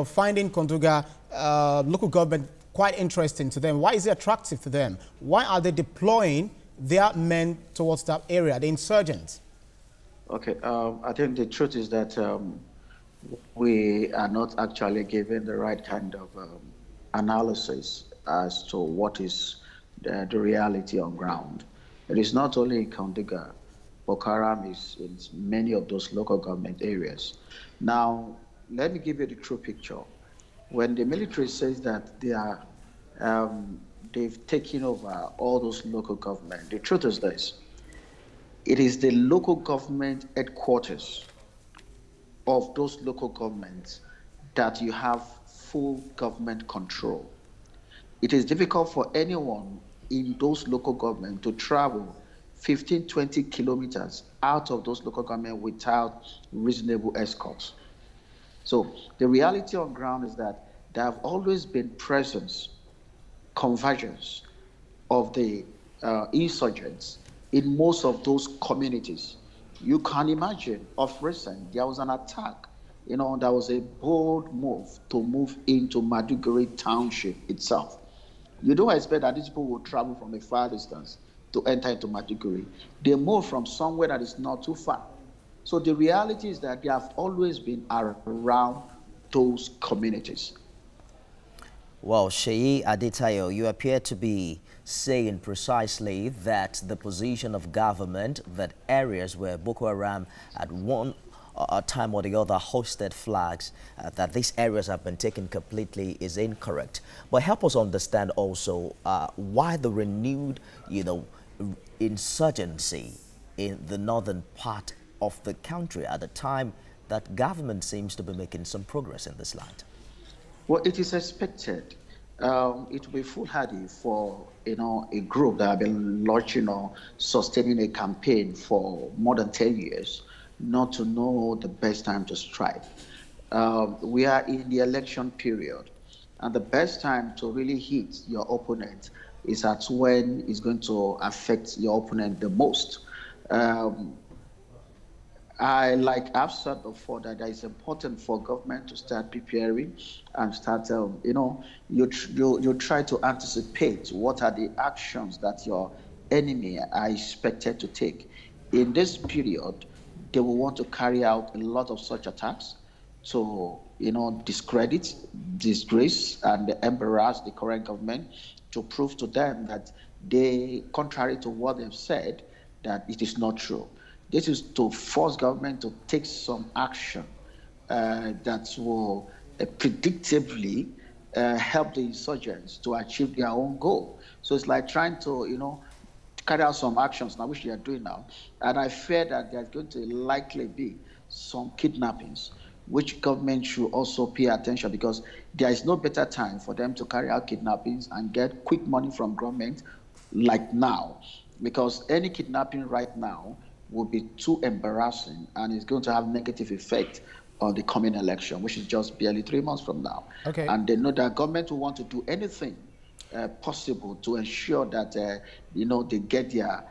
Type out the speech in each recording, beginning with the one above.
finding Konduga local government quite interesting to them? Why is it attractive to them? Why are they deploying their men towards that area, the insurgents? Okay, I think the truth is that we are not actually given the right kind of analysis as to what is the reality on ground. It is not only in Konduga. Boko Haram is in many of those local government areas. Now, let me give you the true picture. When the military says that they've taken over all those local government, the truth is this: it is the local government headquarters of those local governments that you have full government control. It is difficult for anyone in those local government to travel 15, 20 kilometers out of those local government without reasonable escorts. So the reality on ground is that there have always been presence, convergence of the insurgents in most of those communities. You can imagine, of recent, there was an attack. There was a bold move to move into Maduguri Township itself. You don't expect that these people will travel from a far distance to enter into Maduguri. They move from somewhere that is not too far. So the reality is that they have always been around those communities. Well, Sheyi Adetayo, you appear to be saying precisely that the position of government, that areas where Boko Haram at one time or the other hosted flags, that these areas have been taken completely is incorrect. But help us understand also why the renewed, insurgency in the northern part of the country at a time that government seems to be making some progress in this land. Well, it is expected. It will be foolhardy for a group that have been launching or sustaining a campaign for more than 10 years not to know the best time to strike. We are in the election period, and the best time to really hit your opponent is at when it's going to affect your opponent the most. I've said before, that it's important for government to start preparing and start, you try to anticipate what are the actions that your enemy are expected to take. In this period, they will want to carry out a lot of such attacks to, discredit, disgrace, and embarrass the current government, to prove to them that they, contrary to what they've said, that it is not true. This is to force government to take some action that will predictably help the insurgents to achieve their own goal. So it's like trying to, carry out some actions now, which they are doing now. And I fear that there's going to likely be some kidnappings, which government should also pay attention, because there is no better time for them to carry out kidnappings and get quick money from government like now. Because any kidnapping right now will be too embarrassing, and it's going to have negative effect on the coming election, which is just barely 3 months from now. Okay. And they know that government will want to do anything possible to ensure that they get their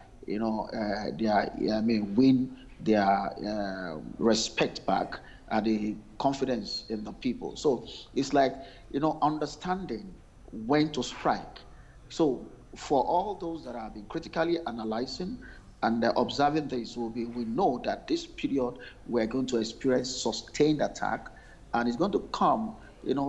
win their respect back and the confidence in the people. So it's like understanding when to strike. So for all those that have been critically analyzing and observing this, we know that this period we're going to experience sustained attack, and it's going to come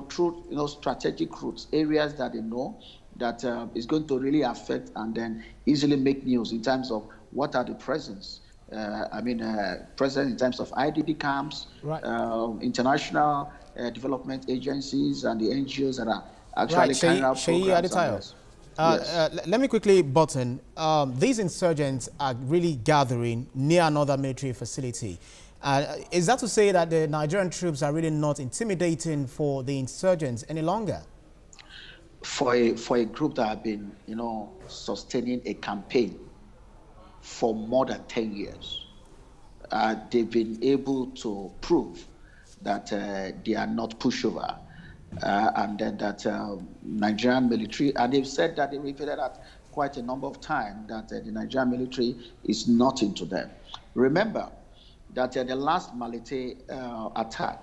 through strategic routes, areas that they know that is going to really affect and then easily make news in terms of what are the presence. Presence in terms of IDP camps, right. International development agencies, and the NGOs that are actually carrying out programs. Yes. Let me quickly button. These insurgents are really gathering near another military facility. Is that to say that the Nigerian troops are really not intimidating for the insurgents any longer? For a group that have been, sustaining a campaign for more than 10 years, they've been able to prove that they are not pushover, and then that Nigerian military, and they've said that, they repeated that quite a number of times, that the Nigerian military is nothing to them. Remember that the last Malete attack,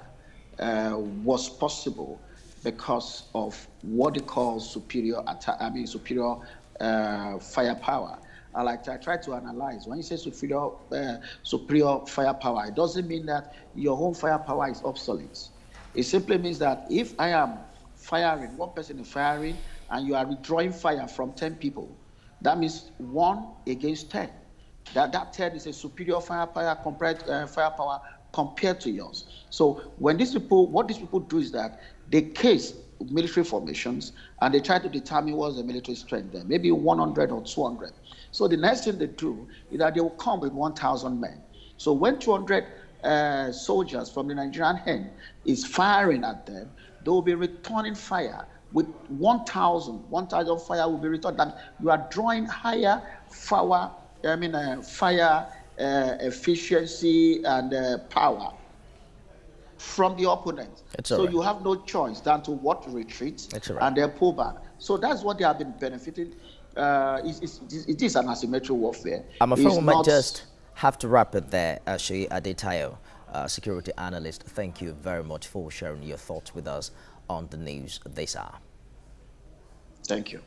was possible because of what they call superior firepower. Like I try to analyze, when you say superior firepower, it doesn't mean that your own firepower is obsolete. It simply means that if I am firing, one person is firing, and you are withdrawing fire from 10 people, that means 1 against 10. That 10 is a superior firepower compared to yours. So when what these people do is that they case military formations and they try to determine what's the military strength there, maybe 100 or 200. So the next thing they do is that they will come with 1,000 men. So when 200 soldiers from the Nigerian hand is firing at them, they will be returning fire with 1,000 fire will be returned. That you are drawing higher fire efficiency and power from the opponent. So you have no choice than to retreat and then pull back. So that's what they have been benefiting. It is an asymmetric warfare. I'm afraid we might just have to wrap it there. Seyi Adetayo, security analyst, thank you very much for sharing your thoughts with us on the news this hour. Thank you.